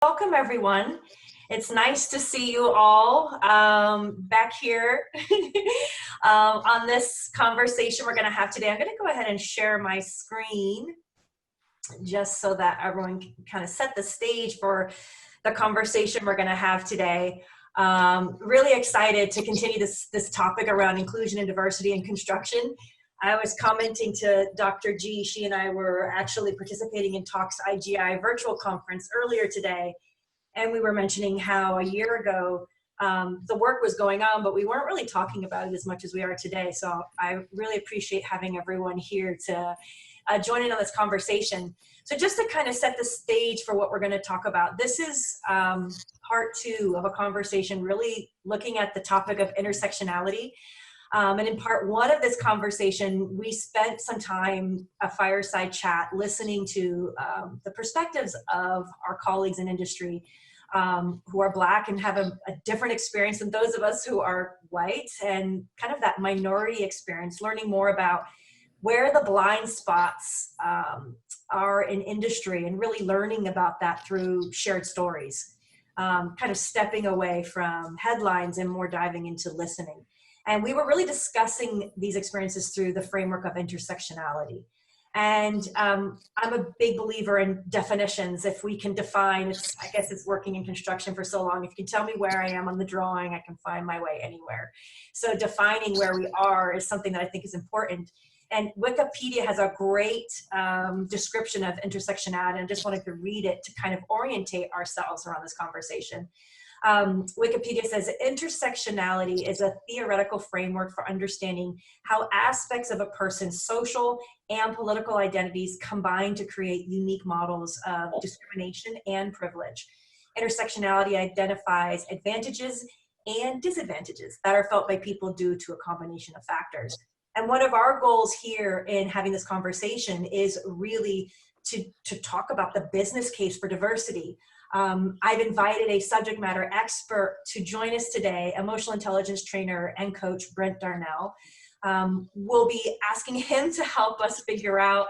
Welcome, everyone. It's nice to see you all back here on this conversation we're going to have today. I'm going to go ahead and share my screen just so that everyone can kind of set the stage for the conversation we're going to have today. Really excited to continue this topic around inclusion and diversity in construction. I was commenting to Dr. G, she and I were actually participating in Talks IGI virtual conference earlier today, and we were mentioning how a year ago the work was going on, but we weren't really talking about it as much as we are today. So I really appreciate having everyone here to join in on this conversation. So just to kind of set the stage for what we're going to talk about, this is part two of a conversation really looking at the topic of intersectionality. And in part one of this conversation, we spent some time, a fireside chat, listening to the perspectives of our colleagues in industry who are Black and have a different experience than those of us who are white, and kind of that minority experience, learning more about where the blind spots are in industry and really learning about that through shared stories, kind of stepping away from headlines and more diving into listening. And we were really discussing these experiences through the framework of intersectionality. And I'm a big believer in definitions. If we can define, I guess it's working in construction for so long, if you can tell me where I am on the drawing, I can find my way anywhere. So defining where we are is something that I think is important. And Wikipedia has a great description of intersectionality, and I just wanted to read it to kind of orientate ourselves around this conversation. Wikipedia says intersectionality is a theoretical framework for understanding how aspects of a person's social and political identities combine to create unique models of discrimination and privilege. Intersectionality identifies advantages and disadvantages that are felt by people due to a combination of factors. And one of our goals here in having this conversation is really to talk about the business case for diversity. I've invited a subject matter expert to join us today, emotional intelligence trainer and coach Brent Darnell. We'll be asking him to help us figure out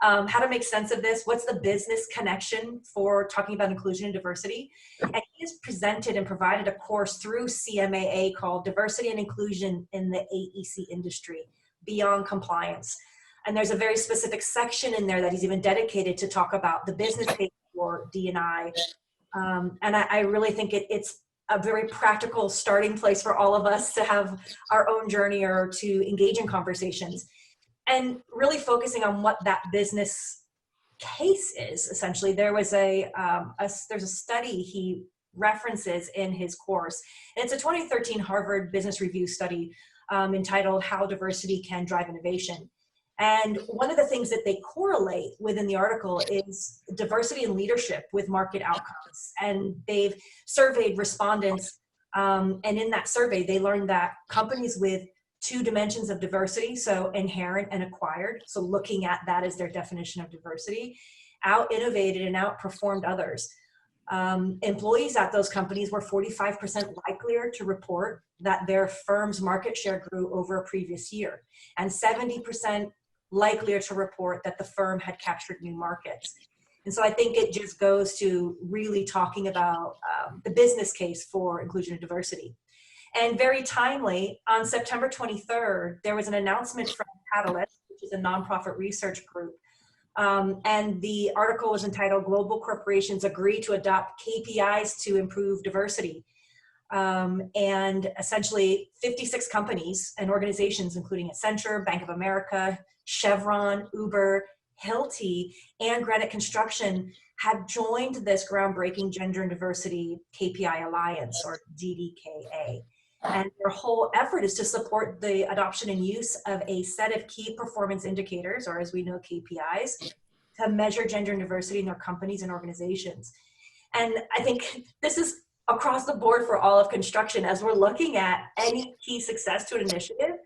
how to make sense of this. What's the business connection for talking about inclusion and diversity? And he has presented and provided a course through CMAA called Diversity and Inclusion in the AEC Industry, Beyond Compliance. And there's a very specific section in there that he's even dedicated to talk about the business case for D&I. And I really think it's a very practical starting place for all of us to have our own journey or to engage in conversations, and really focusing on what that business case is. Essentially, there was there's a study he references in his course, and it's a 2013 Harvard Business Review study entitled "How Diversity Can Drive Innovation." And one of the things that they correlate within the article is diversity in leadership with market outcomes. And they've surveyed respondents, and in that survey, they learned that companies with two dimensions of diversity, so inherent and acquired, so looking at that as their definition of diversity, out-innovated and outperformed others. Employees at those companies were 45% likelier to report that their firm's market share grew over a previous year, and 70% likelier to report that the firm had captured new markets. And so I think it just goes to really talking about the business case for inclusion and diversity. And very timely, on September 23rd, there was an announcement from Panelists, which is a nonprofit research group. And the article was entitled "Global Corporations Agree to Adopt KPIs to Improve Diversity." And essentially 56 companies and organizations, including Accenture, Bank of America, Chevron, Uber, Hilti, and Granite Construction, have joined this groundbreaking Gender and Diversity KPI Alliance, or GDKA. And their whole effort is to support the adoption and use of a set of key performance indicators, or as we know, KPIs, to measure gender and diversity in their companies and organizations. And I think this is across the board for all of construction, as we're looking at any key success to an initiative,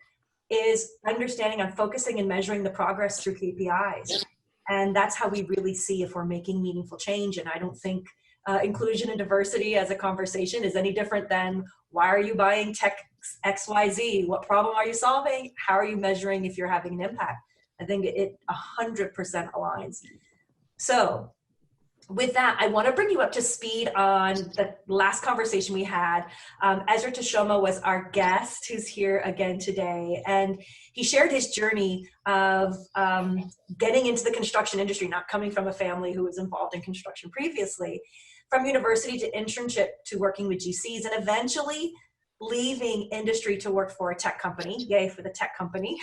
is understanding and focusing and measuring the progress through KPIs. And that's how we really see if we're making meaningful change. And I don't think inclusion and diversity as a conversation is any different than, why are you buying tech XYZ? What problem are you solving? How are you measuring if you're having an impact? I think it 100% aligns. So with that, I want to bring you up to speed on the last conversation we had. Ezra Teshome was our guest, who's here again today, and he shared his journey of getting into the construction industry, not coming from a family who was involved in construction previously, from university to internship to working with GCs, and eventually leaving industry to work for a tech company. Yay for the tech company.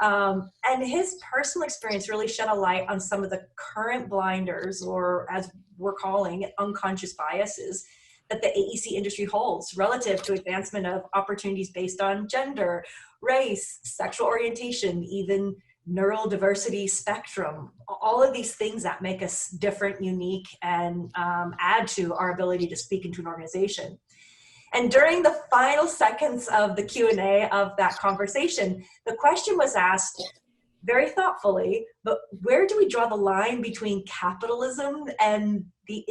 And his personal experience really shed a light on some of the current blinders, or as we're calling it, unconscious biases that the AEC industry holds relative to advancement of opportunities based on gender, race, sexual orientation, even neurodiversity spectrum, all of these things that make us different, unique, and add to our ability to speak into an organization. And during the final seconds of the Q&A of that conversation, the question was asked very thoughtfully, but where do we draw the line between capitalism and the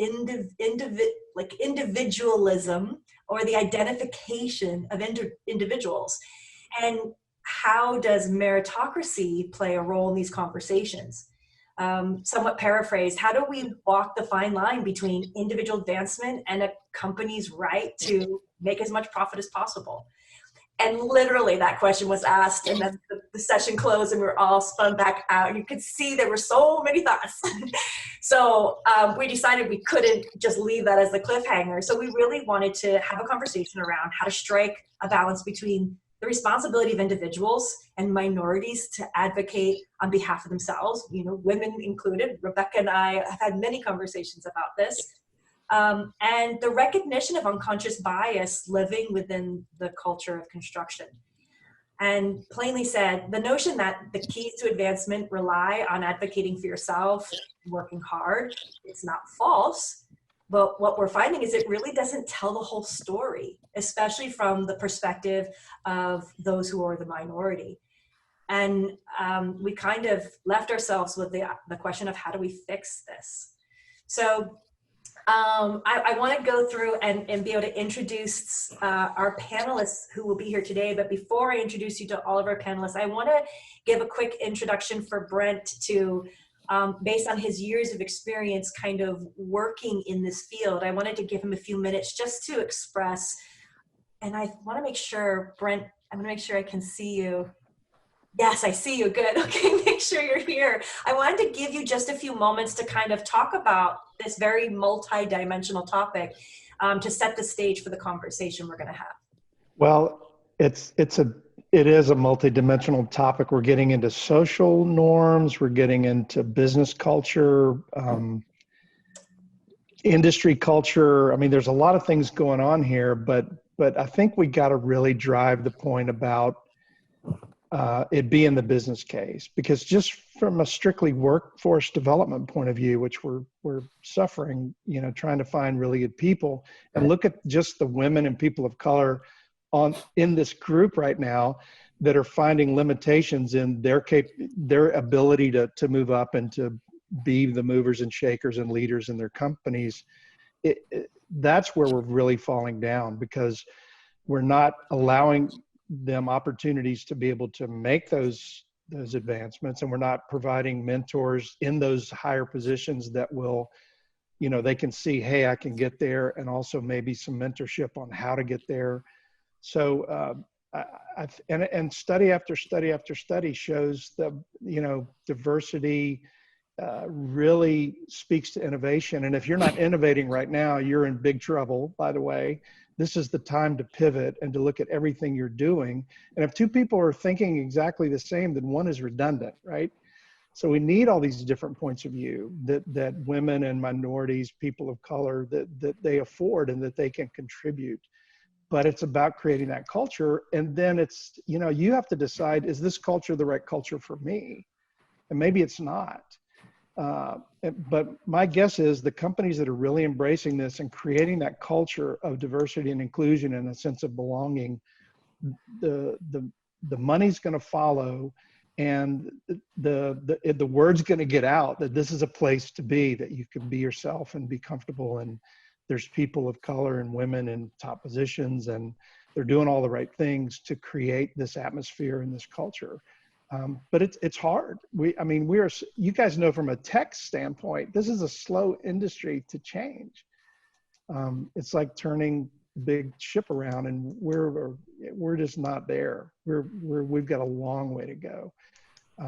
individualism, or the identification of individuals? And how does meritocracy play a role in these conversations? Somewhat paraphrased, how do we walk the fine line between individual advancement and a company's right to make as much profit as possible? And literally that question was asked, and then the session closed and we were all spun back out. You could see there were so many thoughts. So we decided we couldn't just leave that as the cliffhanger. So we really wanted to have a conversation around how to strike a balance between the responsibility of individuals and minorities to advocate on behalf of themselves, you know, women included. Rebecca and I have had many conversations about this. And the recognition of unconscious bias living within the culture of construction. And plainly said, the notion that the keys to advancement rely on advocating for yourself, working hard, it's not false. But what we're finding is it really doesn't tell the whole story, especially from the perspective of those who are the minority. And we kind of left ourselves with the question of how do we fix this? So I want to go through and be able to introduce our panelists who will be here today. But before I introduce you to all of our panelists, I want to give a quick introduction for Brent to, based on his years of experience kind of working in this field. I wanted to give him a few minutes just to express, and I want to make sure, Brent, I'm going to make sure I can see you. Yes, I see you. Good. Okay, make sure you're here. I wanted to give you just a few moments to kind of talk about this very multi-dimensional topic to set the stage for the conversation we're going to have. Well, it is a multi-dimensional topic. We're getting into social norms. We're getting into business culture, industry culture. I mean, there's a lot of things going on here, but I think we got to really drive the point about it being the business case, because just from a strictly workforce development point of view, which we're suffering, you know, trying to find really good people, and look at just the women and people of color in this group right now that are finding limitations in their ability to move up and to be the movers and shakers and leaders in their companies. That's where we're really falling down, because we're not allowing them opportunities to be able to make those advancements, and we're not providing mentors in those higher positions that will, you know, they can see, hey, I can get there, and also maybe some mentorship on how to get there. So and study after study after study shows that, you know, diversity really speaks to innovation. And if you're not innovating right now, you're in big trouble, by the way. This is the time to pivot and to look at everything you're doing. And if two people are thinking exactly the same, then one is redundant, right? So we need all these different points of view that women and minorities, people of color, that they afford and that they can contribute. But it's about creating that culture. And then it's, you know, you have to decide, is this culture the right culture for me? And maybe it's not. But my guess is the companies that are really embracing this and creating that culture of diversity and inclusion and a sense of belonging, the money's going to follow, and the word's going to get out that this is a place to be, that you can be yourself and be comfortable, and there's people of color and women in top positions, and they're doing all the right things to create this atmosphere and this culture. But it's hard. I mean, you guys know from a tech standpoint, this is a slow industry to change. It's like turning a big ship around, and we're just not there. We've got a long way to go.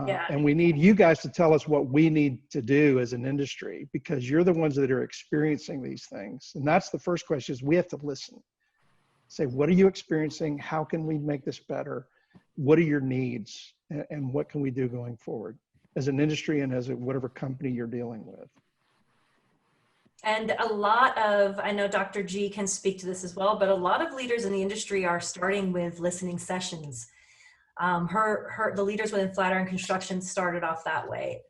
Yeah. And we need you guys to tell us what we need to do as an industry, because you're the ones that are experiencing these things. And that's the first question, is we have to listen. Say, what are you experiencing? How can we make this better? What are your needs? And what can we do going forward as an industry and as whatever company you're dealing with? And a lot of, I know Dr. G can speak to this as well, but a lot of leaders in the industry are starting with listening sessions. The leaders within Flatiron Construction started off that way,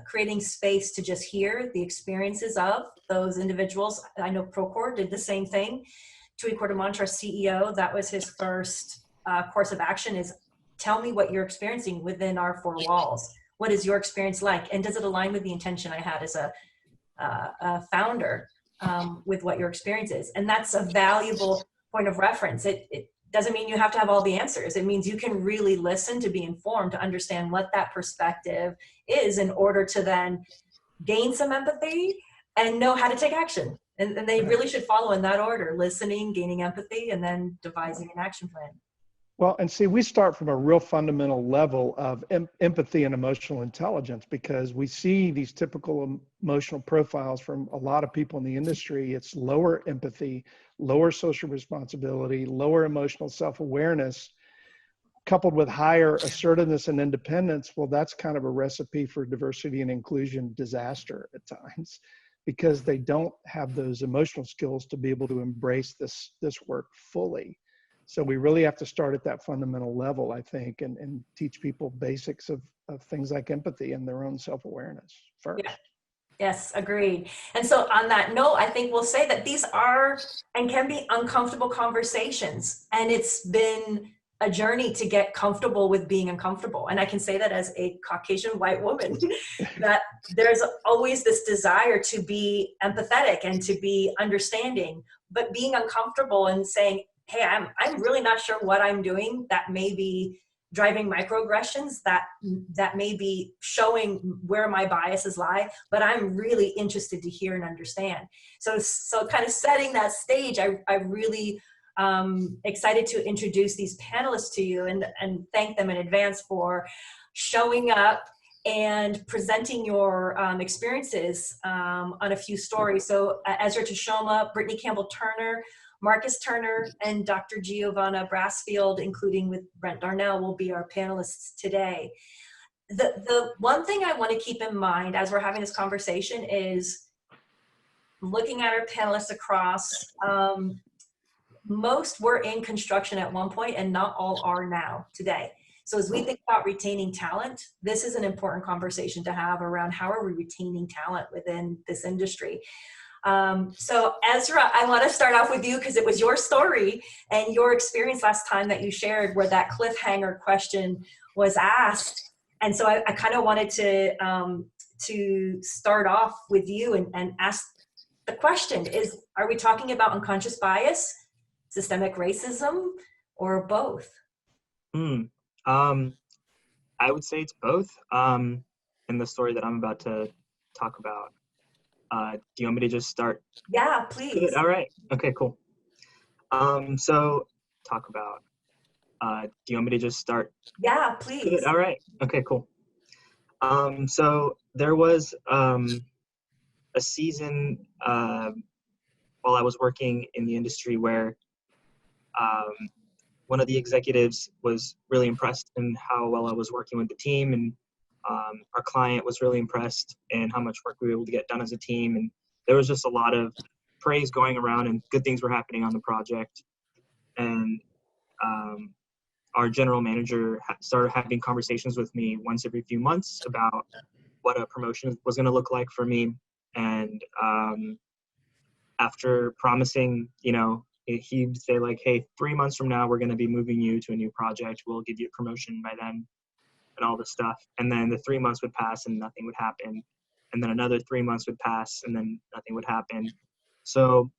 creating space to just hear the experiences of those individuals. I know Procore did the same thing. Tui Quartamantra, CEO, that was his first course of action, is tell me what you're experiencing within our four walls. What is your experience like? And does it align with the intention I had as a founder with what your experience is? And that's a valuable point of reference. It doesn't mean you have to have all the answers. It means you can really listen to be informed, to understand what that perspective is, in order to then gain some empathy and know how to take action. And they really should follow in that order: listening, gaining empathy, and then devising an action plan. Well, and see, we start from a real fundamental level of empathy and emotional intelligence, because we see these typical emotional profiles from a lot of people in the industry. It's lower empathy, lower social responsibility, lower emotional self-awareness, coupled with higher assertiveness and independence. Well, that's kind of a recipe for diversity and inclusion disaster at times, because they don't have those emotional skills to be able to embrace this work fully. So we really have to start at that fundamental level, I think, and teach people basics of things like empathy and their own self-awareness first. Yeah. Yes, agreed. And so on that note, I think we'll say that these are and can be uncomfortable conversations. And it's been a journey to get comfortable with being uncomfortable. And I can say that as a Caucasian white woman, that there's always this desire to be empathetic and to be understanding, but being uncomfortable and saying, hey, I'm really not sure what I'm doing, that may be driving microaggressions, that may be showing where my biases lie, but I'm really interested to hear and understand. So kind of setting that stage, I really excited to introduce these panelists to you, and thank them in advance for showing up and presenting your experiences on a few stories. So Ezra Teshome, Brittanie Campbell-Turner, Marcus Turner, and Dr. Giovanna Brasfield, including with Brent Darnell, will be our panelists today. The one thing I want to keep in mind as we're having this conversation is looking at our panelists across, most were in construction at one point and not all are now today. So as we think about retaining talent, this is an important conversation to have around how are we retaining talent within this industry. So Ezra, I want to start off with you, because it was your story and your experience last time that you shared where that cliffhanger question was asked. And so I kind of wanted to start off with you and ask the question is, are we talking about unconscious bias, systemic racism, or both? I would say it's both. In the story that I'm about to talk about. Do you want me to just start? Yeah, please. Good. All right. Okay, cool. So talk about, do you want me to just start? Yeah, please. Good. All right. Okay, cool. So there was a season while I was working in the industry where one of the executives was really impressed in how well I was working with the team, and our client was really impressed in how much work we were able to get done as a team. And there was just a lot of praise going around and good things were happening on the project. And our general manager started having conversations with me once every few months about what a promotion was going to look like for me. And after promising, he'd say like, hey, 3 months from now, we're going to be moving you to a new project. We'll give you a promotion by then and all this stuff. And then the 3 months would pass and nothing would happen. And then another 3 months would pass and then nothing would happen. So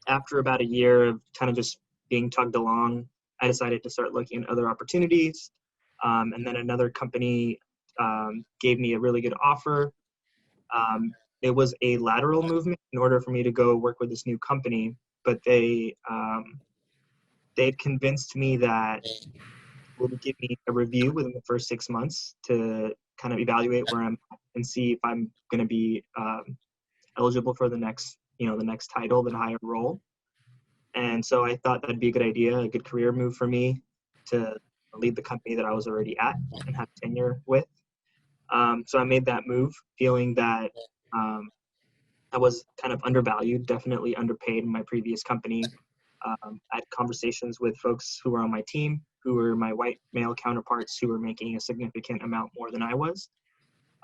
after about a year of kind of just being tugged along, I decided to start looking at other opportunities. And then another company gave me a really good offer. It was a lateral movement in order for me to go work with this new company, but they'd convinced me that they would give me a review within the first 6 months to kind of evaluate where I'm at and see if I'm going to be eligible for the next title, the higher role. And so I thought that'd be a good idea, a good career move for me to lead the company that I was already at and have tenure with. So I made that move, feeling that I was kind of undervalued, definitely underpaid in my previous company. I had conversations with folks who were on my team, who were my white male counterparts, who were making a significant amount more than I was.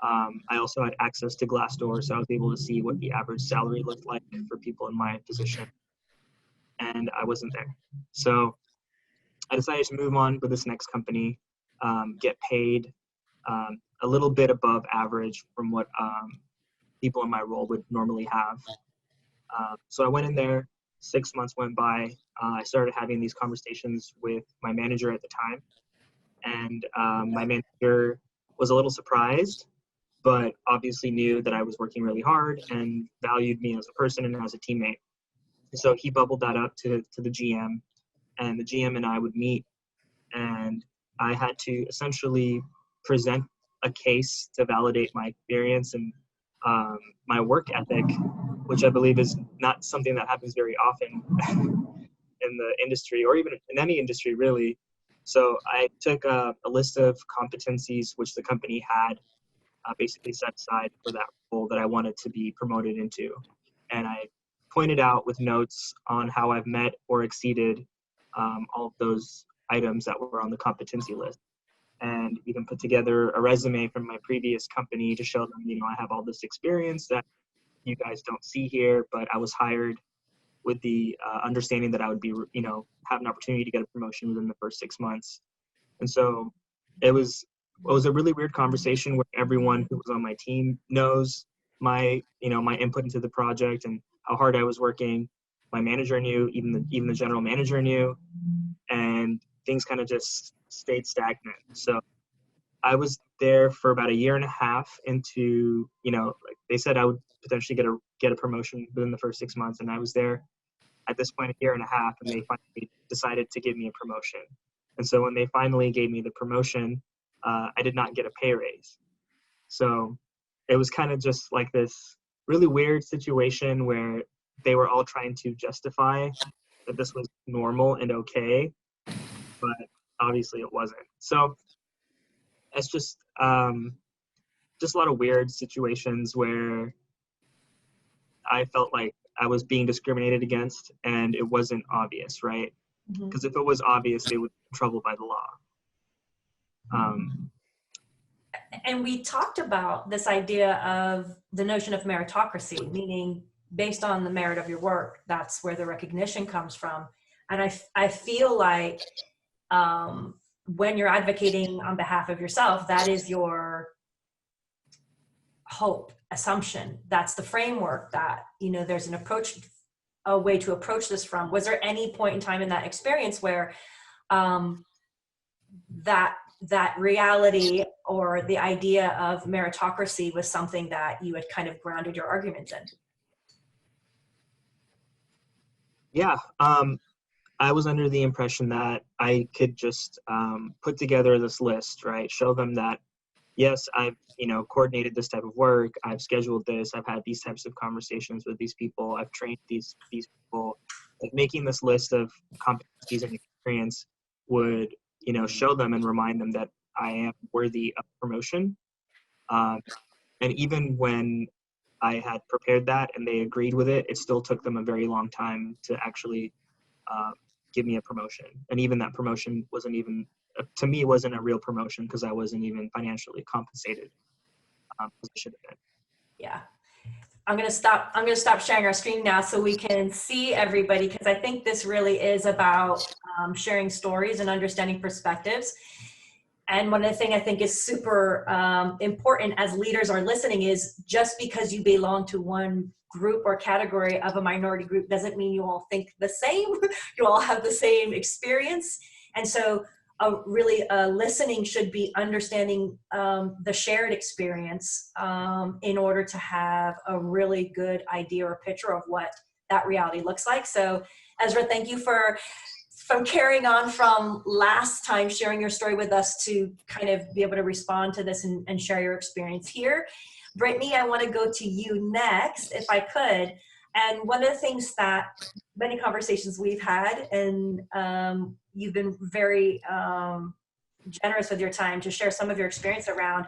I also had access to Glassdoor, so I was able to see what the average salary looked like for people in my position, and I wasn't there. So I decided to move on with this next company, get paid a little bit above average from what people in my role would normally have. So I went in there, 6 months went by. I started having these conversations with my manager at the time. And my manager was a little surprised, but obviously knew that I was working really hard and valued me as a person and as a teammate. So he bubbled that up to the GM, and the GM and I would meet, and I had to essentially present a case to validate my experience and my work ethic, which I believe is not something that happens very often in the industry, or even in any industry really. So I took a list of competencies which the company had basically set aside for that role that I wanted to be promoted into. And I pointed out with notes on how I've met or exceeded all of those items that were on the competency list. And even put together a resume from my previous company to show them, I have all this experience that you guys don't see here, but I was hired with the understanding that I would be, have an opportunity to get a promotion within the first 6 months. And so it was a really weird conversation where everyone who was on my team knows my input into the project and how hard I was working. My manager knew, even the general manager knew, and things kind of just stayed stagnant. So I was there for about a year and a half into, like they said I would potentially get a promotion within the first 6 months. And I was there at this point a year and a half, and they finally decided to give me a promotion. And so when they finally gave me the promotion, I did not get a pay raise. So it was kind of just like this really weird situation where they were all trying to justify that this was normal and okay, but obviously it wasn't. So it's just a lot of weird situations where I felt like I was being discriminated against and it wasn't obvious, right? Because if it was obvious, they would be in trouble by the law. And we talked about this idea of the notion of meritocracy, meaning based on the merit of your work, that's where the recognition comes from. And I feel like when you're advocating on behalf of yourself, that is your hope, assumption. That's the framework that, there's a way to approach this from. Was there any point in time in that experience where that reality or the idea of meritocracy was something that you had kind of grounded your argument in? Yeah. I was under the impression that I could just put together this list, right? Show them that, yes, I've, coordinated this type of work. I've scheduled this. I've had these types of conversations with these people. I've trained these people. Like making this list of competencies and experience would, show them and remind them that I am worthy of promotion. And even when I had prepared that and they agreed with it, it still took them a very long time to actually give me a promotion. And even that promotion wasn't even, to me, wasn't a real promotion because I wasn't even financially compensated as I should have been. Yeah. I'm going to stop sharing our screen now so we can see everybody, because I think this really is about sharing stories and understanding perspectives. And one of the things I think is super important as leaders are listening is just because you belong to one group or category of a minority group doesn't mean you all think the same. You all have the same experience. And so really listening should be understanding the shared experience in order to have a really good idea or picture of what that reality looks like. So Ezra, thank you for carrying on from last time, sharing your story with us to kind of be able to respond to this and share your experience here. Brittanie, I want to go to you next, if I could. And one of the things that many conversations we've had, and you've been very generous with your time to share some of your experience around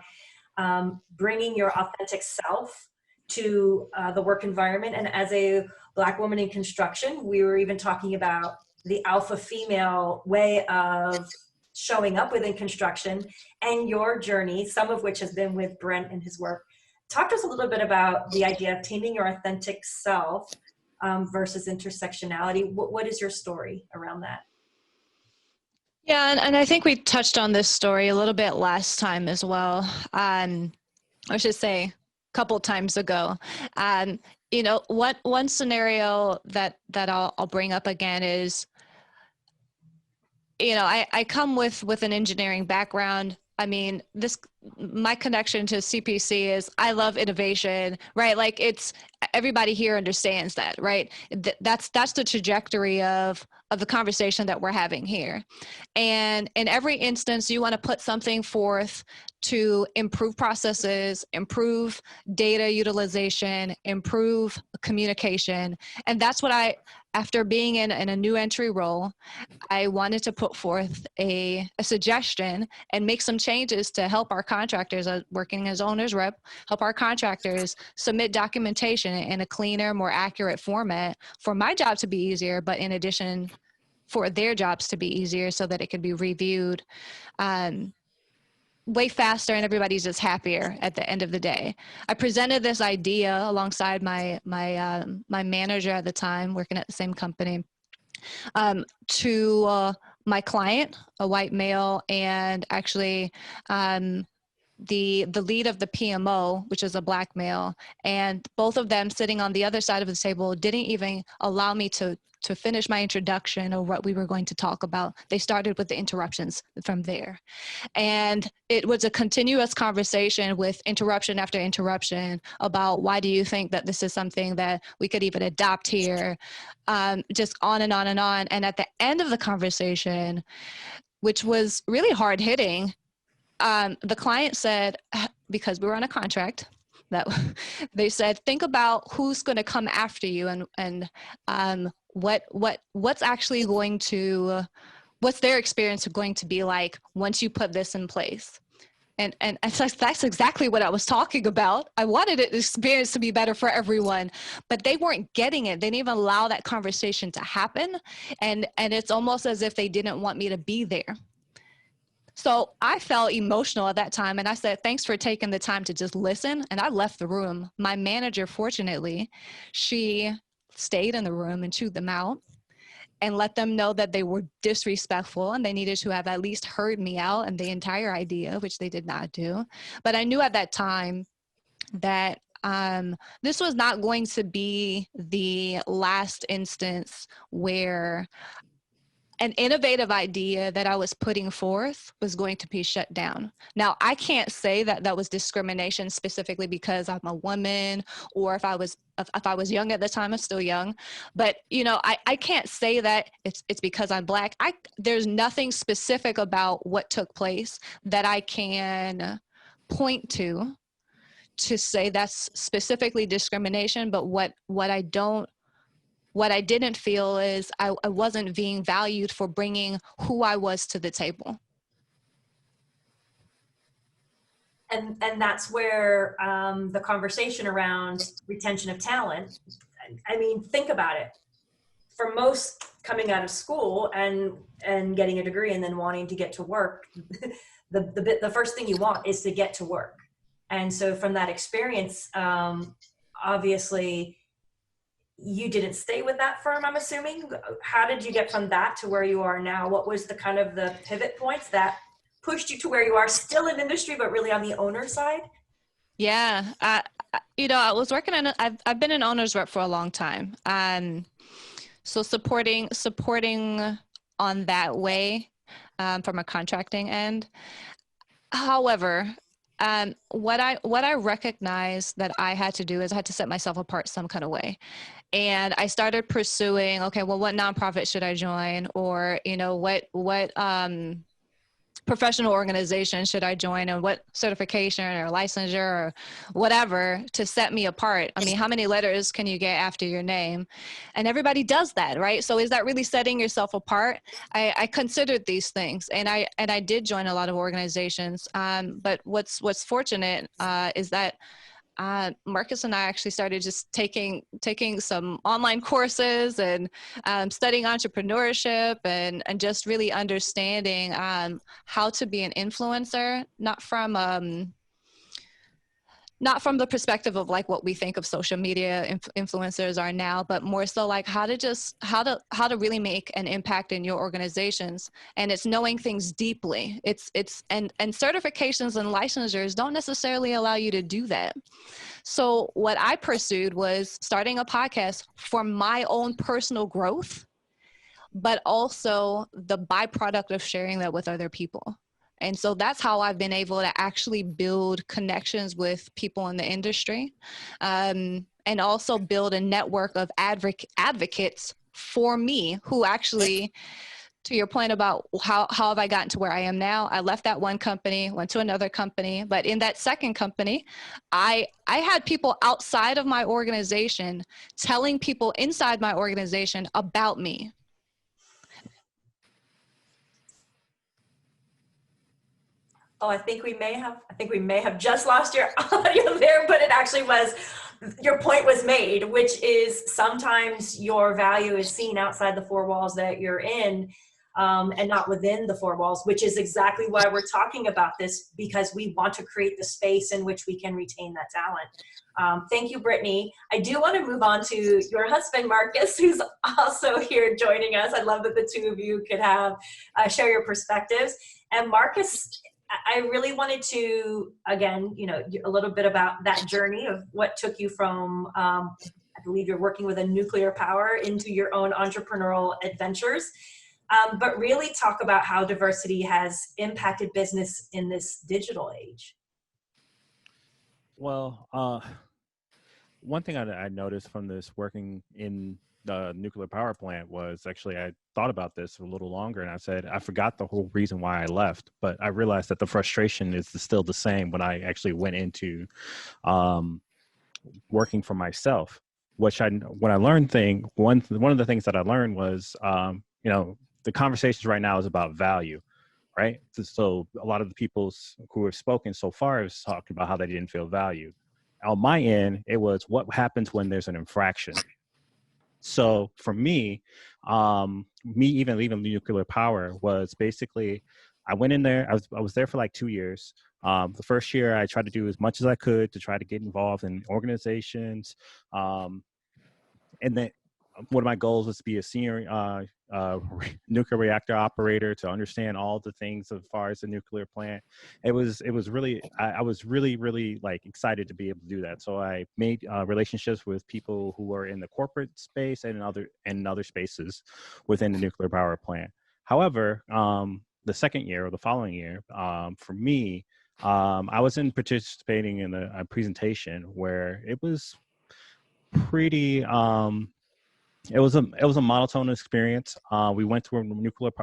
bringing your authentic self to the work environment. And as a Black woman in construction, we were even talking about the alpha female way of showing up within construction and your journey, some of which has been with Brent and his work. Talk to us a little bit about the idea of taming your authentic self versus intersectionality. What is your story around that? Yeah, and I think we touched on this story a little bit last time as well. I should say a couple times ago. You know, one scenario that I'll bring up again is, you know, I come with an engineering background. I mean, my connection to CPC is I love innovation, right? Like everybody here understands that, right? That's the trajectory of the conversation that we're having here. And in every instance, you want to put something forth to improve processes, improve data utilization, improve communication. And that's what after being in a new entry role, I wanted to put forth a suggestion and make some changes to help our contractors, working as owner's rep, help our contractors submit documentation in a cleaner, more accurate format for my job to be easier, but in addition for their jobs to be easier so that it could be reviewed way faster and everybody's just happier at the end of the day. I presented this idea alongside my manager at the time, working at the same company, to my client, a white male, and actually the lead of the PMO, which is a Black male, and both of them sitting on the other side of the table didn't even allow me to finish my introduction or what we were going to talk about. They started with the interruptions from there. And it was a continuous conversation with interruption after interruption about why do you think that this is something that we could even adopt here, just on and on and on. And at the end of the conversation, which was really hard hitting, the client said, because we were on a contract, that they said, think about who's going to come after you and what's actually going to, what's their experience going to be like once you put this in place. And that's exactly what I was talking about. I wanted the experience to be better for everyone, but they weren't getting it. They didn't even allow that conversation to happen. And it's almost as if they didn't want me to be there. So I felt emotional at that time, and I said, thanks for taking the time to just listen, and I left the room. My manager, fortunately, she stayed in the room and chewed them out and let them know that they were disrespectful and they needed to have at least heard me out and the entire idea, which they did not do. But I knew at that time that this was not going to be the last instance where an innovative idea that I was putting forth was going to be shut down. Now, I can't say that that was discrimination specifically because I'm a woman, or if I was young at the time. I'm still young, but you know, I can't say that it's because I'm Black. There's nothing specific about what took place that I can point to say that's specifically discrimination. But what I didn't feel is I wasn't being valued for bringing who I was to the table. And that's where the conversation around retention of talent, I mean, think about it. For most coming out of school and getting a degree and then wanting to get to work, the first thing you want is to get to work. And so from that experience, obviously, you didn't stay with that firm, I'm assuming. How did you get from that to where you are now? What was the kind of the pivot points that pushed you to where you are, still in industry, but really on the owner side? Yeah, you know, I was working on. I've been an owner's rep for a long time, so supporting on that way. from a contracting end. However, what I recognized that I had to do is I had to set myself apart some kind of way. And I started pursuing, okay, well, what nonprofit should I join? Or, what professional organization should I join, and what certification or licensure or whatever to set me apart? I mean, how many letters can you get after your name? And everybody does that, right? So is that really setting yourself apart? I considered these things, and I did join a lot of organizations. But what's fortunate is that Marcus and I actually started just taking some online courses and studying entrepreneurship and just really understanding how to be an influencer, not from the perspective of like what we think of social media influencers are now, but more so like how to really make an impact in your organizations. And it's knowing things deeply. And certifications and licensures don't necessarily allow you to do that. So what I pursued was starting a podcast for my own personal growth, but also the byproduct of sharing that with other people. And so that's how I've been able to actually build connections with people in the industry, and also build a network of advocates for me who actually, to your point about how have I gotten to where I am now, I left that one company, went to another company, but in that second company, I had people outside of my organization telling people inside my organization about me. Oh, I think we may have just lost your audio there, but it actually was, your point was made, which is sometimes your value is seen outside the four walls that you're in, and not within the four walls, which is exactly why we're talking about this, because we want to create the space in which we can retain that talent. Thank you, Brittanie. I do want to move on to your husband, Marcus, who's also here joining us. I'd love that the two of you could have share your perspectives. And Marcus, I really wanted to, again, a little bit about that journey of what took you from, I believe you're working with a nuclear power, into your own entrepreneurial adventures, but really talk about how diversity has impacted business in this digital age. Well, one thing I noticed from this working in the nuclear power plant was actually, I thought about this a little longer and I said, I forgot the whole reason why I left, but I realized that the frustration is still the same when I actually went into working for myself, when I learned one of the things that I learned was, the conversations right now is about value, right? So a lot of the people who have spoken so far have talked about how they didn't feel valued. On my end, it was what happens when there's an infraction. So for me even leaving nuclear power was basically, I went in there, I was there for like 2 years. The first year I tried to do as much as I could to try to get involved in organizations. And then one of my goals was to be a senior nuclear reactor operator, to understand all the things as far as the nuclear plant. It was really, I was really like excited to be able to do that. So I made relationships with people who were in the corporate space and in other spaces within the nuclear power plant. However, the second year or the following year, for me, I was participating in a presentation where it was pretty, it was a monotone experience. We went to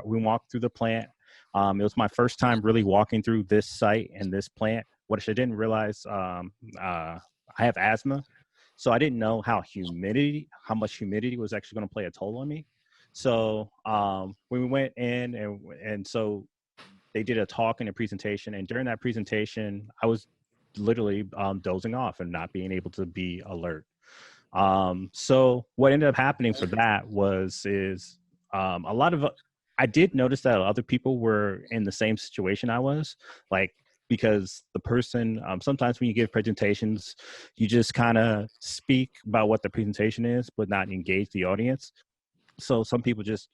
we walked through the plant. It was my first time really walking through this site and this plant. What I didn't realize, I have asthma, so I didn't know how much humidity was actually going to play a toll on me. So when we went in and so they did a talk and a presentation, and during that presentation, I was literally dozing off and not being able to be alert. So what ended up happening for that I did notice that other people were in the same situation I was, like, because the person, sometimes when you give presentations, you just kind of speak about what the presentation is, but not engage the audience. So some people just,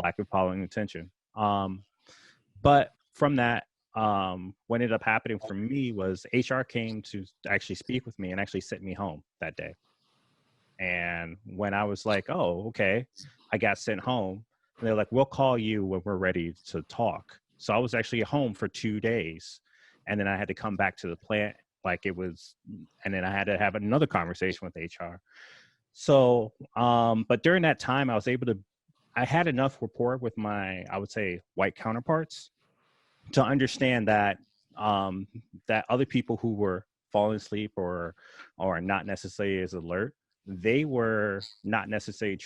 lack of following attention. But from that, what ended up happening for me was HR came to actually speak with me and actually sent me home that day. And when I was like, oh, okay, I got sent home, they're like, we'll call you when we're ready to talk. So I was actually at home for 2 days, and then I had to come back to the plant like it was, and then I had to have another conversation with HR. So, but during that time, I had enough rapport with my, I would say, white counterparts to understand that that other people who were falling asleep or not necessarily as alert, they were not necessarily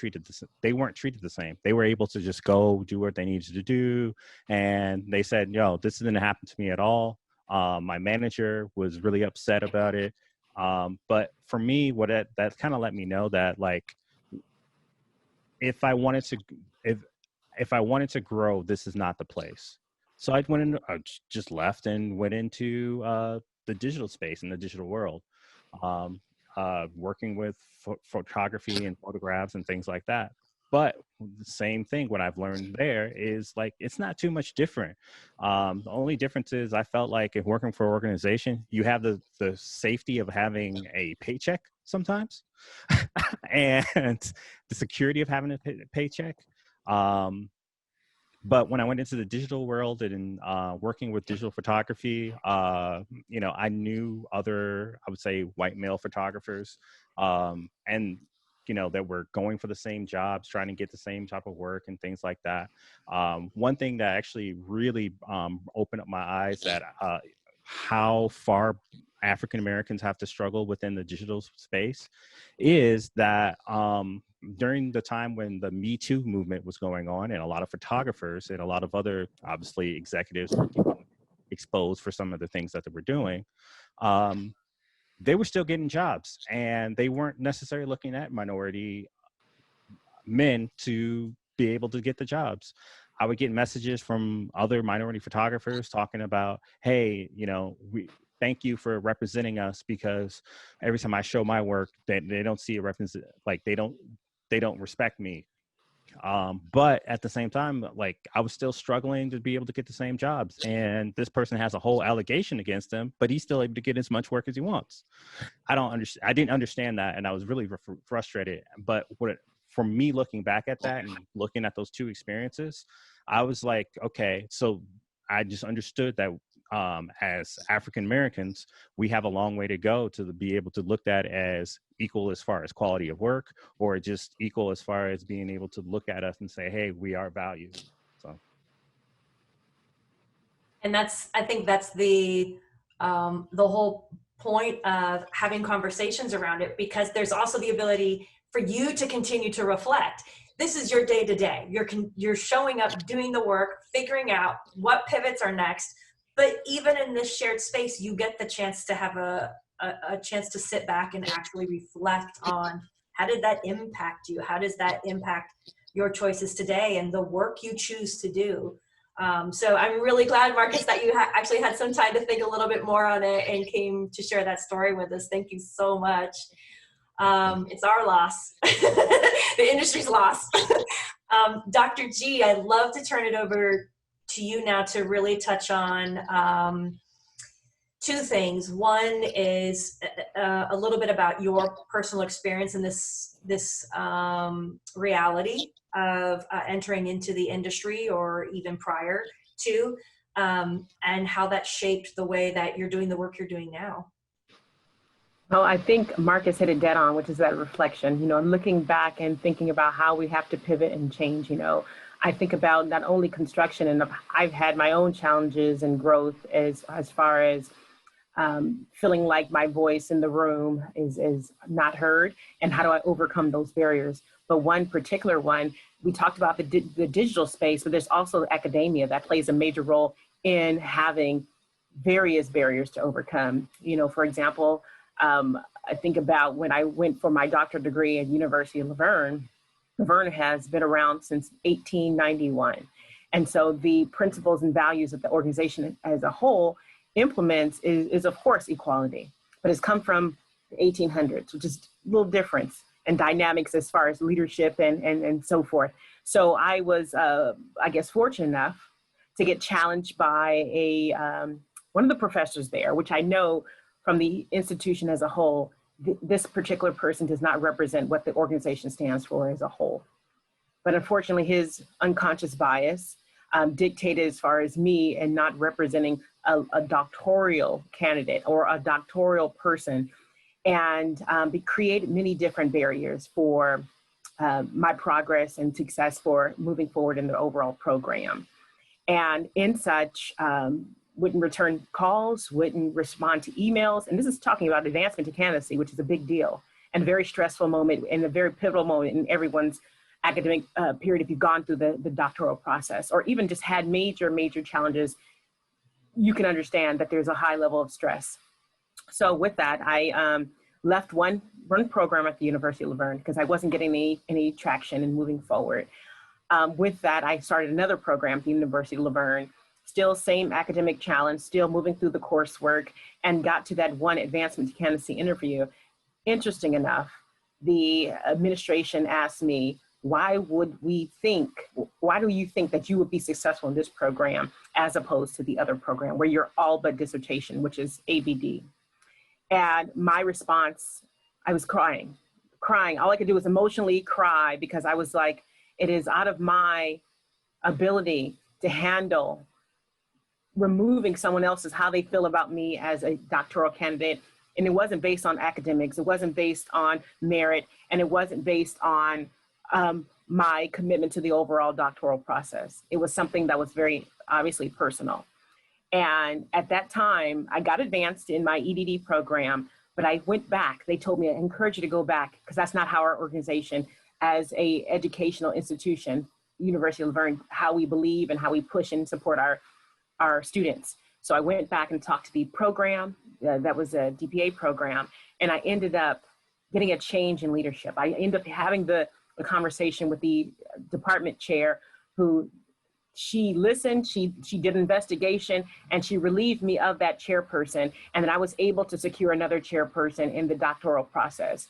they weren't treated the same. They were able to just go do what they needed to do. And they said, yo, this didn't happen to me at all. My manager was really upset about it. But for me, that kind of let me know that, like, if I wanted to grow, this is not the place. So I just left and went into the digital space and the digital world, working with photography and photographs and things like that. But the same thing, what I've learned there is, like, it's not too much different. The only difference is I felt like if working for an organization, you have the safety of having a paycheck sometimes and the security of having a paycheck. But when I went into the digital world and working with digital photography, I knew other, I would say, white male photographers, and that were going for the same jobs, trying to get the same type of work and things like that. One thing that actually really opened up my eyes at how far African Americans have to struggle within the digital space is that during the time when the Me Too movement was going on, and a lot of photographers and a lot of other, obviously, executives were getting exposed for some of the things that they were doing, they were still getting jobs, and they weren't necessarily looking at minority men to be able to get the jobs. I would get messages from other minority photographers talking about, hey, we thank you for representing us, because every time I show my work, they don't see a represent, like they don't respect me. But at the same time, like, I was still struggling to be able to get the same jobs, and this person has a whole allegation against him, but he's still able to get as much work as he wants. I didn't understand that, and I was really frustrated. But for me, looking back at that and looking at those two experiences, I was like, okay, so I just understood that as African Americans, we have a long way to go to be able to look at as equal as far as quality of work, or just equal as far as being able to look at us and say, hey, we are valued. So. And I think that's the whole point of having conversations around it, because there's also the ability for you to continue to reflect. This is your day to day. You're showing up, doing the work, figuring out what pivots are next. But even in this shared space, you get the chance to have a chance to sit back and actually reflect on, how did that impact you? How does that impact your choices today and the work you choose to do? So I'm really glad, Marcus, that you actually had some time to think a little bit more on it and came to share that story with us. Thank you so much. It's our loss, the industry's loss. Dr. G, I'd love to turn it over to you now to really touch on two things. One is a little bit about your personal experience in this reality of entering into the industry, or even prior to, and how that shaped the way that you're doing the work you're doing now. Well, I think Marcus hit it dead on, which is that reflection, looking back and thinking about how we have to pivot and change. I think about not only construction, and I've had my own challenges and growth as far as feeling like my voice in the room is not heard, and how do I overcome those barriers. But one particular one, we talked about the digital space, but there's also academia that plays a major role in having various barriers to overcome. For example, I think about when I went for my doctorate degree at University of Laverne. Laverne has been around since 1891. And so the principles and values that the organization as a whole implements is of course equality, but it's come from the 1800s, which is a little difference and dynamics as far as leadership and so forth. So I was, I guess, fortunate enough to get challenged by one of the professors there, which I know from the institution as a whole, this particular person does not represent what the organization stands for as a whole. But unfortunately, his unconscious bias dictated as far as me and not representing a doctoral candidate or a doctoral person, and it created many different barriers for my progress and success for moving forward in the overall program. And in such, wouldn't return calls, wouldn't respond to emails. And this is talking about advancement to candidacy, which is a big deal and a very stressful moment and a very pivotal moment in everyone's academic period if you've gone through the doctoral process or even just had major challenges. You can understand that there's a high level of stress. So with that, I left one program at the University of Laverne because I wasn't getting any traction in moving forward. With that, I started another program at the University of Laverne, still same academic challenge, still moving through the coursework, and got to that one advancement to candidacy interview. Interesting enough, the administration asked me, why do you think that you would be successful in this program as opposed to the other program where you're all but dissertation, which is ABD? And my response, I was crying. All I could do was emotionally cry because I was like, it is out of my ability to handle removing someone else's, how they feel about me as a doctoral candidate. And it wasn't based on academics. It wasn't based on merit. And it wasn't based on my commitment to the overall doctoral process. It was something that was very obviously personal. And at that time, I got advanced in my EDD program, but I went back. They told me, I encourage you to go back because that's not how our organization as a educational institution, University of Laverne, how we believe and how we push and support our students. So I went back and talked to the program, that was a DPA program, and I ended up getting a change in leadership. I ended up having the conversation with the department chair who she listened, she did an investigation, and she relieved me of that chairperson. And then I was able to secure another chairperson in the doctoral process.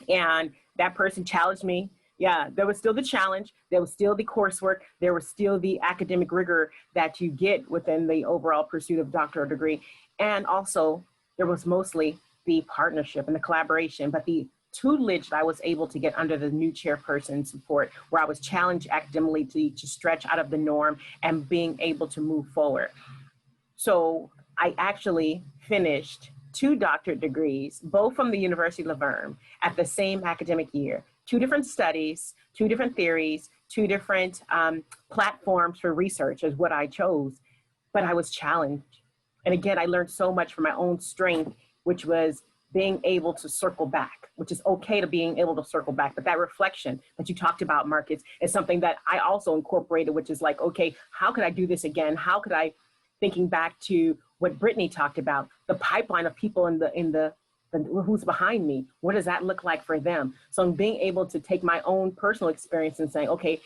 And that person challenged me. Yeah, there was still the challenge, there was still the coursework, there was still the academic rigor that you get within the overall pursuit of doctoral degree. And also there was mostly the partnership and the collaboration, but the tutelage that I was able to get under the new chairperson support, where I was challenged academically to stretch out of the norm and being able to move forward. So I actually finished 2 doctorate degrees, both from the University of Laverne at the same academic year. 2 different studies, 2 different theories, 2 different platforms for research is what I chose, but I was challenged. And again, I learned so much from my own strength, which was being able to circle back, which is okay to being able to circle back. But that reflection that you talked about, Marcus, is something that I also incorporated, which is like, okay, how could I do this again? How could I, thinking back to what Brittanie talked about, the pipeline of people who's behind me, what does that look like for them? So I'm being able to take my own personal experience and saying, okay,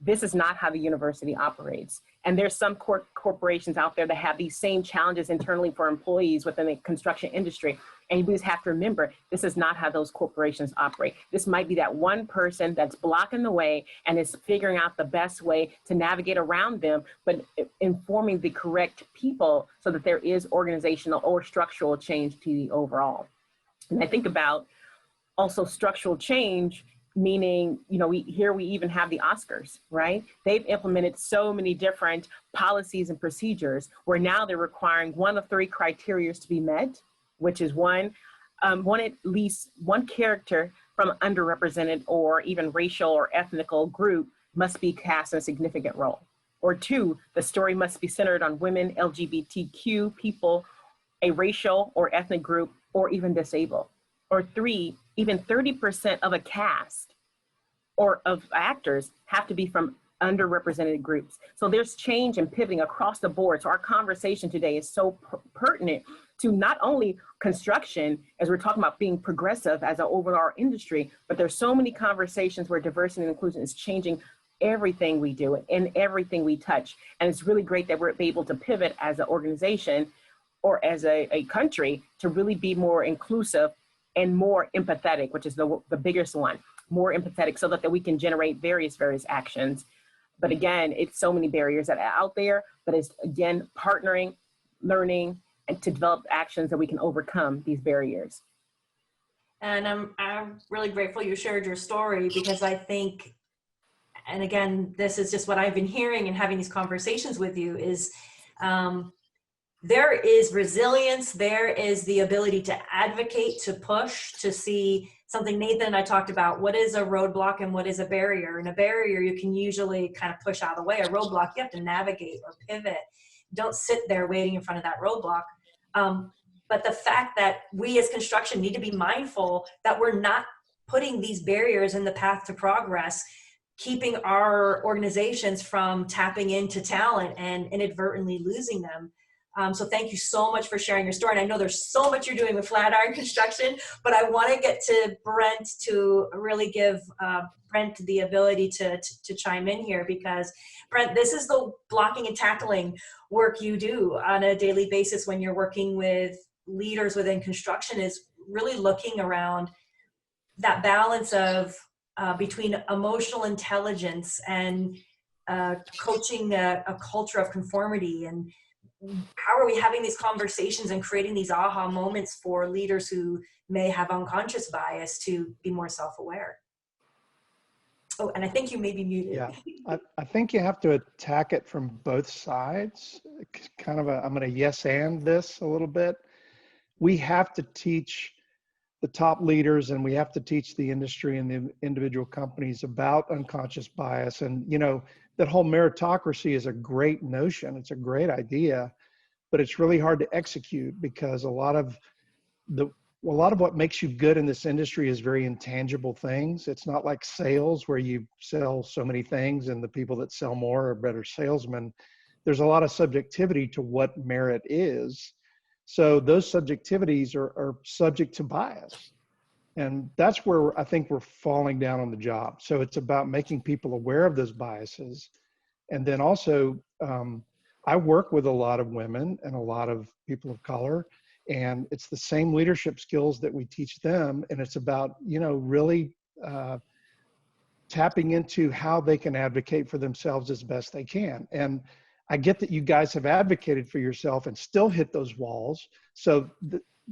this is not how the university operates. And there's some corporations out there that have these same challenges internally for employees within the construction industry. And we just have to remember, this is not how those corporations operate. This might be that one person that's blocking the way and is figuring out the best way to navigate around them, but informing the correct people so that there is organizational or structural change to the overall. And I think about also structural change, meaning, you know, we even have the Oscars, right? They've implemented so many different policies and procedures where now they're requiring one of 3 criteria to be met, which is at least one character from underrepresented or even racial or ethnical group must be cast in a significant role. Or 2, the story must be centered on women, LGBTQ people, a racial or ethnic group, or even disabled. Or 3, even 30% of a cast or of actors have to be from underrepresented groups. So there's change and pivoting across the board. So our conversation today is so pertinent to not only construction, as we're talking about being progressive as an overall industry, but there's so many conversations where diversity and inclusion is changing everything we do and everything we touch. And it's really great that we're able to pivot as an organization or as a country to really be more inclusive and more empathetic, which is the biggest one, more empathetic so that we can generate various actions. But again, it's so many barriers that are out there, but it's again, partnering, learning, and to develop actions that we can overcome these barriers. And I'm really grateful you shared your story, because I think and again, this is just what I've been hearing and having these conversations with you, is there is resilience, there is the ability to advocate, to push, to see something Nathan and I talked about. What is a roadblock and what is a barrier? And a barrier you can usually kind of push out of the way. A roadblock you have to navigate or pivot. Don't sit there waiting in front of that roadblock. But the fact that we as construction need to be mindful that we're not putting these barriers in the path to progress, keeping our organizations from tapping into talent and inadvertently losing them. So thank you so much for sharing your story. And I know there's so much you're doing with Flatiron Construction, but I want to get to Brent to really give Brent the ability to chime in here, because Brent, this is the blocking and tackling work you do on a daily basis when you're working with leaders within construction, is really looking around that balance of between emotional intelligence and coaching a culture of conformity, and how are we having these conversations and creating these aha moments for leaders who may have unconscious bias to be more self-aware? Oh, and I think you may be muted. Yeah, I think you have to attack it from both sides. Kind of I'm going to yes and this a little bit. We have to teach the top leaders, and we have to teach the industry and the individual companies about unconscious bias. And, you know, that whole meritocracy is a great notion. It's a great idea, but it's really hard to execute, because a lot of what makes you good in this industry is very intangible things. It's not like sales where you sell so many things and the people that sell more are better salesmen. There's a lot of subjectivity to what merit is. So those subjectivities are subject to bias. And that's where I think we're falling down on the job. So it's about making people aware of those biases. And then also, I work with a lot of women and a lot of people of color, and it's the same leadership skills that we teach them. And it's about, you know, really tapping into how they can advocate for themselves as best they can. And I get that you guys have advocated for yourself and still hit those walls. So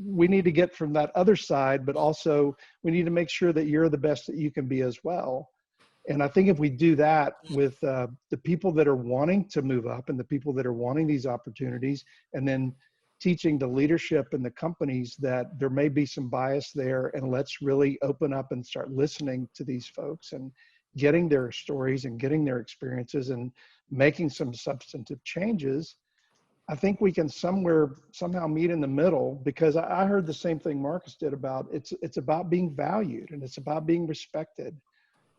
we need to get from that other side, but also we need to make sure that you're the best that you can be as well. And I think if we do that with the people that are wanting to move up and the people that are wanting these opportunities, and then teaching the leadership and the companies that there may be some bias there, and let's really open up and start listening to these folks and getting their stories and getting their experiences and making some substantive changes, I think we can somehow meet in the middle, because I heard the same thing Marcus did about it's about being valued and it's about being respected.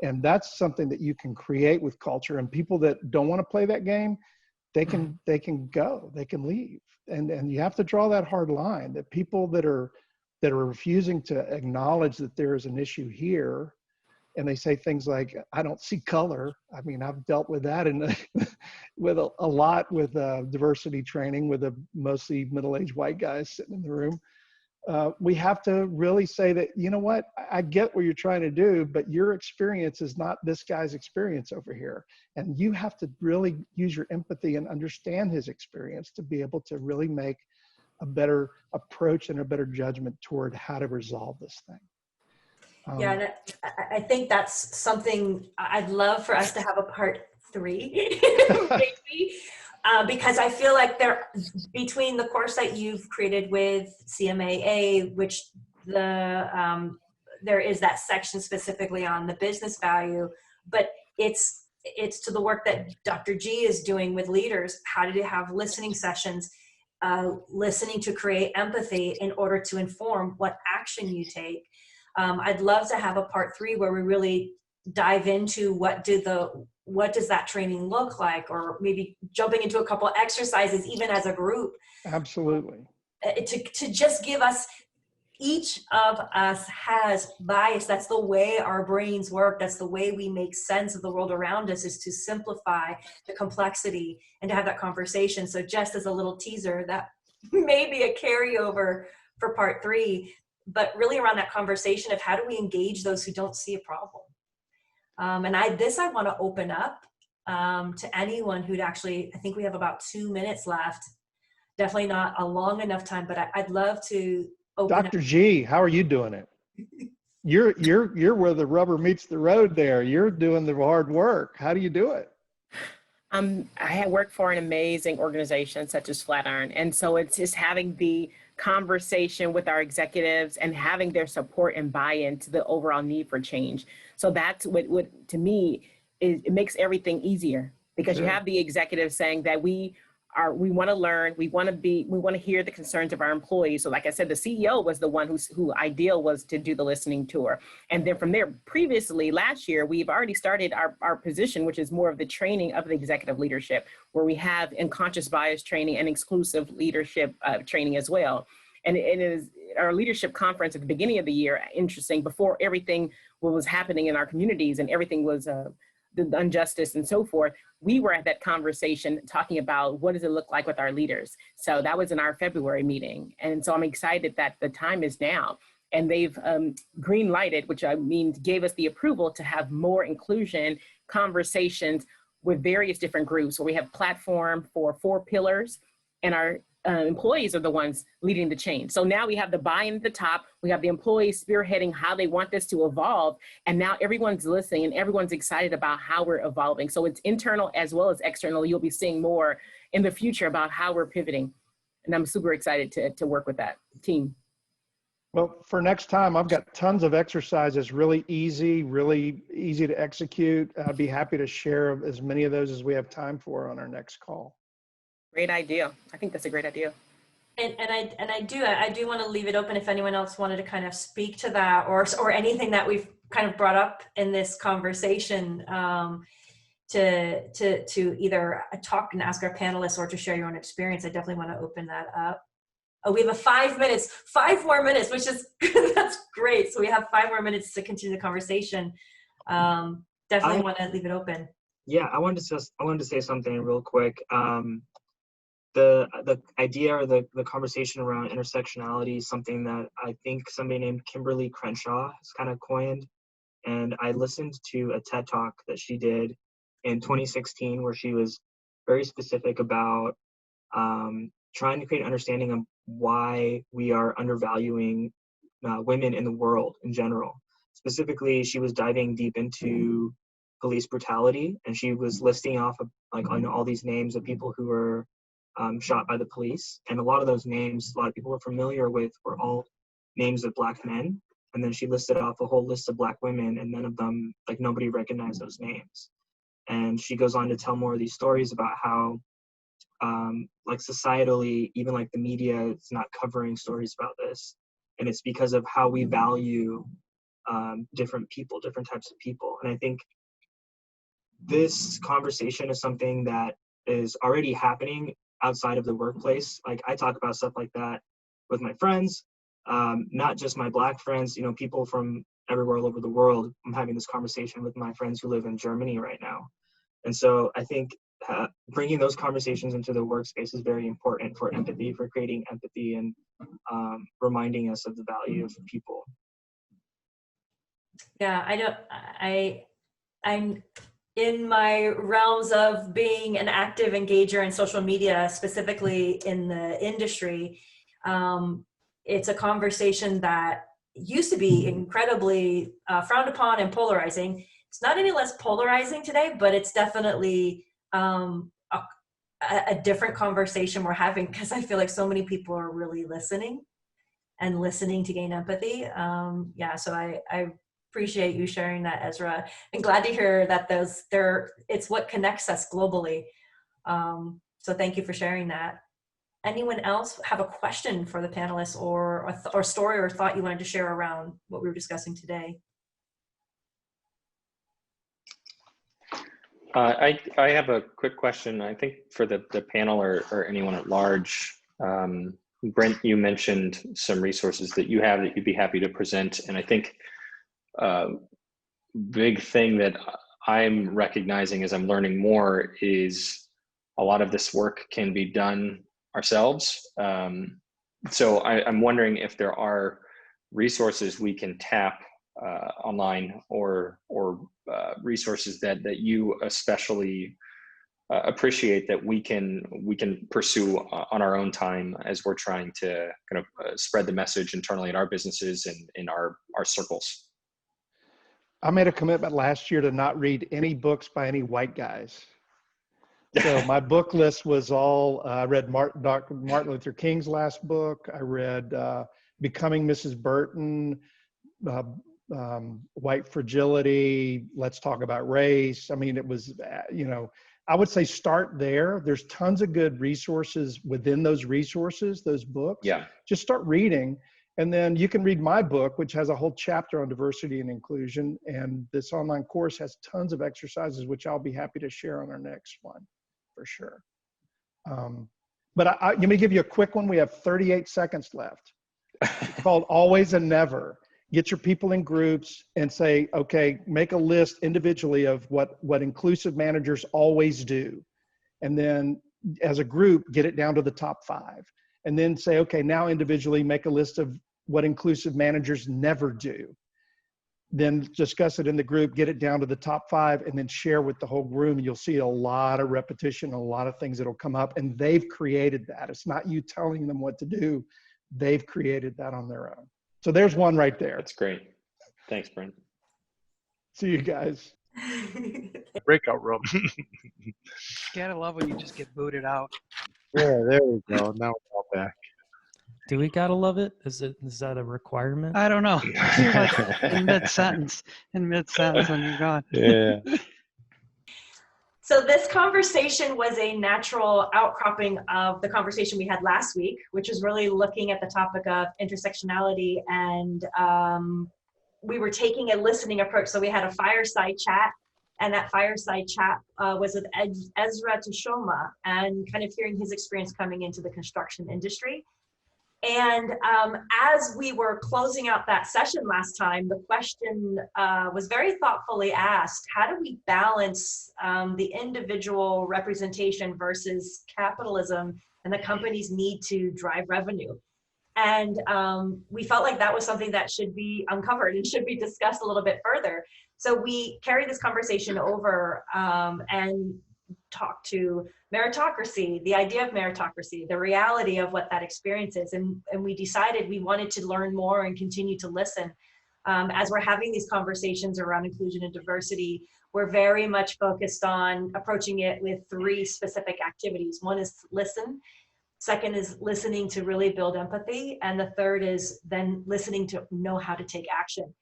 And that's something that you can create with culture, and people that don't want to play that game, they can go, they can leave. And you have to draw that hard line, that people that are refusing to acknowledge that there is an issue here, and they say things like, I don't see color. I mean, I've dealt with that with a lot with diversity training with mostly middle-aged white guys sitting in the room. We have to really say that, you know what, I get what you're trying to do, but your experience is not this guy's experience over here. And you have to really use your empathy and understand his experience to be able to really make a better approach and a better judgment toward how to resolve this thing. Yeah, and I think that's something I'd love for us to have a part 3, maybe, because I feel like between the course that you've created with CMAA, which there is that section specifically on the business value, but it's to the work that Dr. G is doing with leaders, how to have listening sessions, listening to create empathy in order to inform what action you take. I'd love to have a part 3 where we really dive into what does that training look like, or maybe jumping into a couple of exercises, even as a group. Absolutely. To just give us, each of us has bias. That's the way our brains work. That's the way we make sense of the world around us, is to simplify the complexity and to have that conversation. So just as a little teaser, that may be a carryover for part 3. But really around that conversation of how do we engage those who don't see a problem. And I want to open up to anyone who'd actually, I think we have about 2 minutes left. Definitely not a long enough time, but I'd love to open Dr. G, how are you doing it? you're where the rubber meets the road there. You're doing the hard work. How do you do it? I had worked for an amazing organization such as Flatiron. And so it's just having the conversation with our executives and having their support and buy-in to the overall need for change. So that's what to me, it makes everything easier, because you have the executives saying that we want to learn, we want to hear the concerns of our employees. So like I said, the CEO was the one who ideal was to do the listening tour. And then from there, previously last year, we've already started our position, which is more of the training of the executive leadership, where we have unconscious bias training and exclusive leadership training as well. And it is our leadership conference at the beginning of the year, interesting, before everything what was happening in our communities and everything was the injustice and so forth, we were at that conversation talking about what does it look like with our leaders. So that was in our February meeting. And so I'm excited that the time is now, and they've green lighted, which I mean gave us the approval to have more inclusion conversations with various different groups, where we have platform for 4 pillars, and our employees are the ones leading the change. So now we have the buy-in at the top, we have the employees spearheading how they want this to evolve, and now everyone's listening and everyone's excited about how we're evolving. So it's internal as well as external. You'll be seeing more in the future about how we're pivoting. And I'm super excited to work with that team. Well, for next time, I've got tons of exercises, really easy to execute. I'd be happy to share as many of those as we have time for on our next call. Great idea. I think that's a great idea. And I do want to leave it open if anyone else wanted to kind of speak to that, or anything that we've kind of brought up in this conversation, to either talk and ask our panelists or to share your own experience. I definitely want to open that up. Oh, we have 5 more minutes, which is that's great. So we have 5 more minutes to continue the conversation. Definitely want to leave it open. Yeah, I wanted to say something real quick. The idea or the conversation around intersectionality is something that I think somebody named Kimberly Crenshaw has kind of coined. And I listened to a TED Talk that she did in 2016, where she was very specific about trying to create an understanding of why we are undervaluing women in the world in general. Specifically, she was diving deep into police brutality, and she was listing off on all these names of people who were shot by the police, and a lot of those names a lot of people are familiar with were all names of Black men. And then she listed off a whole list of Black women, and none of them, nobody recognized those names. And she goes on to tell more of these stories about how societally, even the media is not covering stories about this, and it's because of how we value different people, different types of people. And I think this conversation is something that is already happening outside of the workplace. I talk about stuff like that with my friends, not just my Black friends, people from everywhere all over the world. I'm having this conversation with my friends who live in Germany right now. And so I think bringing those conversations into the workspace is very important for empathy, for creating empathy, and reminding us of the value of people. Yeah, I'm in my realms of being an active engager in social media, specifically in the industry. It's a conversation that used to be incredibly frowned upon and polarizing. It's not any less polarizing today, but it's definitely a different conversation we're having, because I feel like so many people are really listening to gain empathy. So I appreciate you sharing that, Ezra, and glad to hear that it's what connects us globally. So thank you for sharing that. Anyone else have a question for the panelists, or a story or thought you wanted to share around what we were discussing today? I have a quick question, I think, for the panel or anyone at large. Brent, you mentioned some resources that you have that you'd be happy to present. And I think big thing that I'm recognizing as I'm learning more is a lot of this work can be done ourselves. So I'm wondering if there are resources we can tap online, or resources that you especially appreciate that we can pursue on our own time as we're trying to kind of spread the message internally in our businesses and in our circles. I made a commitment last year to not read any books by any white guys. So my book list was all, I read Dr. Martin Luther King's last book. I read Becoming Mrs. Burton, White Fragility, Let's Talk About Race. I mean, it was, I would say start there. There's tons of good resources within those resources, those books. Yeah. Just start reading. And then you can read my book, which has a whole chapter on diversity and inclusion. And this online course has tons of exercises, which I'll be happy to share on our next one for sure. But let me give you a quick one. We have 38 seconds left. It's called Always and Never. Get your people in groups and say, okay, make a list individually of what inclusive managers always do. And then as a group, get it down to the top 5. And then say, okay, now individually make a list of what inclusive managers never do. Then discuss it in the group, get it down to the top 5, and then share with the whole room. And you'll see a lot of repetition, a lot of things that'll come up. And they've created that. It's not you telling them what to do. They've created that on their own. So there's one right there. That's great. Thanks, Brent. See you guys. Breakout room. Gotta love when you just get booted out. Yeah, there we go. Now we're all back. Do we gotta love it? Is that a requirement? I don't know. Like in mid-sentence and you're gone. Yeah. So this conversation was a natural outcropping of the conversation we had last week, which was really looking at the topic of intersectionality, and we were taking a listening approach. So we had a fireside chat, and that fireside chat was with Ezra Teshome, and kind of hearing his experience coming into the construction industry. And as we were closing out that session last time, the question was very thoughtfully asked: how do we balance the individual representation versus capitalism and the company's need to drive revenue? And we felt like that was something that should be uncovered and should be discussed a little bit further. So we carried this conversation over and talked to meritocracy, the idea of meritocracy, the reality of what that experience is. And we decided we wanted to learn more and continue to listen. As we're having these conversations around inclusion and diversity, we're very much focused on approaching it with 3 specific activities. One is listen. Second is listening to really build empathy. And the third is then listening to know how to take action.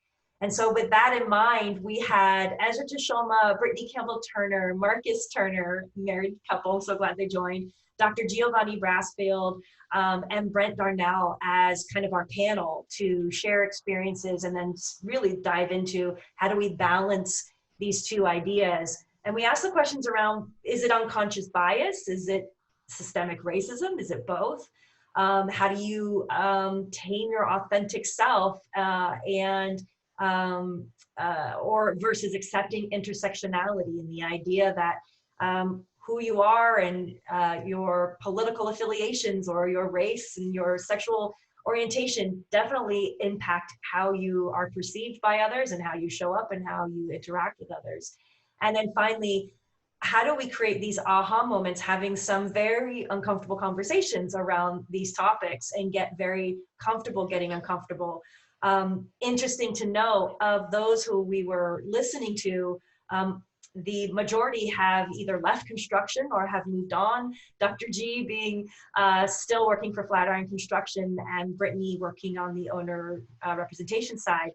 And so with that in mind, we had Ezra Teshome, Brittanie Campbell-Turner, Marcus Turner, married couple, I'm so glad they joined, Dr. Giovanna Brasfield, and Brent Darnell as kind of our panel to share experiences and then really dive into how do we balance these 2 ideas. And we asked the questions around, is it unconscious bias? Is it systemic racism? Is it both? How do you tame your authentic self or versus accepting intersectionality and the idea that who you are and your political affiliations or your race and your sexual orientation definitely impact how you are perceived by others and how you show up and how you interact with others. And then finally, how do we create these aha moments, having some very uncomfortable conversations around these topics and get very comfortable getting uncomfortable? Interesting to know, of those who we were listening to, the majority have either left construction or have moved on. Dr. G being still working for Flatiron Construction, and Brittanie working on the owner representation side.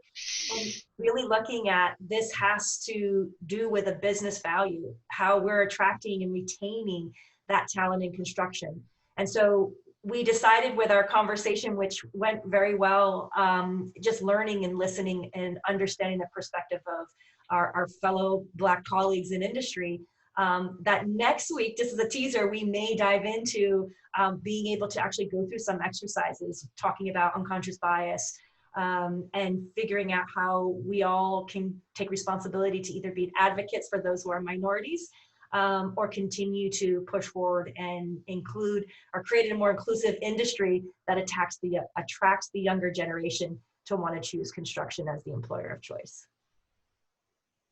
And really looking at this has to do with a business value, how we're attracting and retaining that talent in construction. And so we decided with our conversation, which went very well, just learning and listening and understanding the perspective of our fellow Black colleagues in industry, that next week, just as a teaser, we may dive into being able to actually go through some exercises, talking about unconscious bias, and figuring out how we all can take responsibility to either be advocates for those who are minorities, or continue to push forward and include or create a more inclusive industry that attracts the younger generation to want to choose construction as the employer of choice.